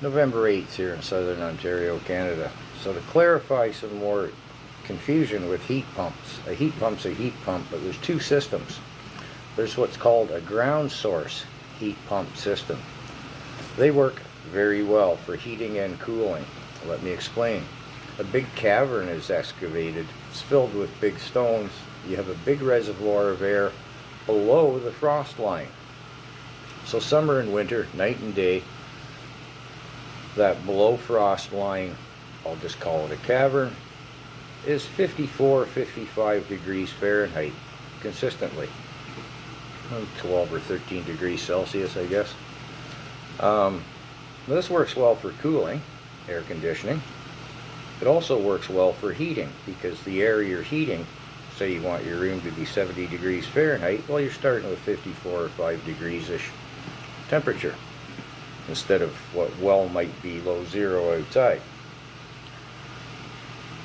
November 8th here in southern Ontario, Canada. So to clarify some more confusion with heat pumps, a heat pump's a heat pump, but there's two systems. There's what's called a ground source heat pump system. They work very well for heating and cooling. Let me explain. A big cavern is excavated. It's filled with big stones. You have a big reservoir of air below the frost line. So summer and winter, night and day, that below frost line, I'll just call it a cavern, is 54, 55 degrees Fahrenheit consistently. 12 or 13 degrees Celsius, I guess. This works well for cooling, air conditioning. It also works well for heating, because the air you're heating, say you want your room to be 70 degrees Fahrenheit, well, you're starting with 54 or 5 degrees-ish temperature, instead of what well might be below zero outside.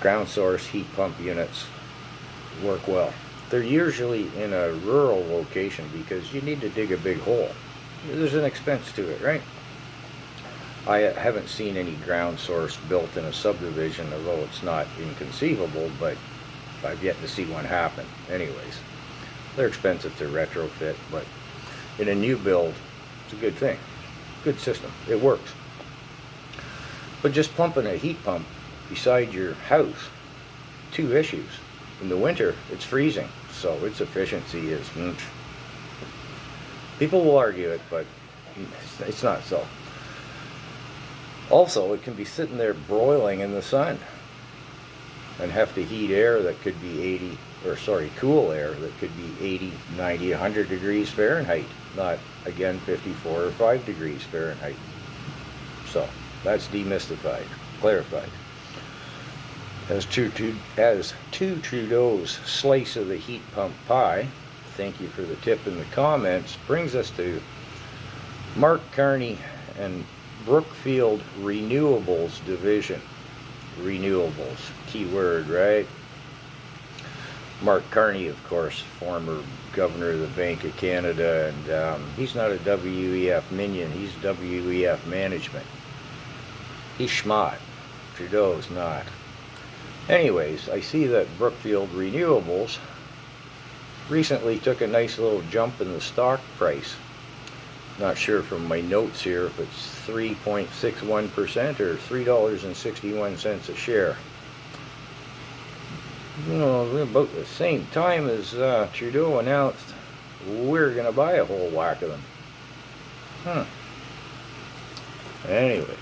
Ground source heat pump units work well. They're usually in a rural location because you need to dig a big hole. There's an expense to it, right? I haven't seen any ground source built in a subdivision, although it's not inconceivable, but I've yet to see one happen. Anyways, they're expensive to retrofit, but in a new build, it's a good thing. Good system. It works. But just pumping a heat pump beside your house, two issues. In the winter, it's freezing, so its efficiency is... People will argue it, but it's not so. Also, it can be sitting there broiling in the sun and have to heat air that could be cool air that could be 80, 90, 100 degrees Fahrenheit, not, again, 54 or 5 degrees Fahrenheit. So, that's demystified, clarified. As to Trudeau's slice of the heat pump pie, thank you for the tip in the comments, brings us to Mark Carney and Brookfield Renewables Division. Renewables, key word, right? Mark Carney, of course, former governor of the Bank of Canada, and he's not a WEF minion, he's WEF management. He's schmott. Trudeau's not. Anyways, I see that Brookfield Renewables recently took a nice little jump in the stock price. Not sure from my notes here if it's 3.61% or $3.61 a share. You know, about the same time as Trudeau announced we're going to buy a whole whack of them. Anyway.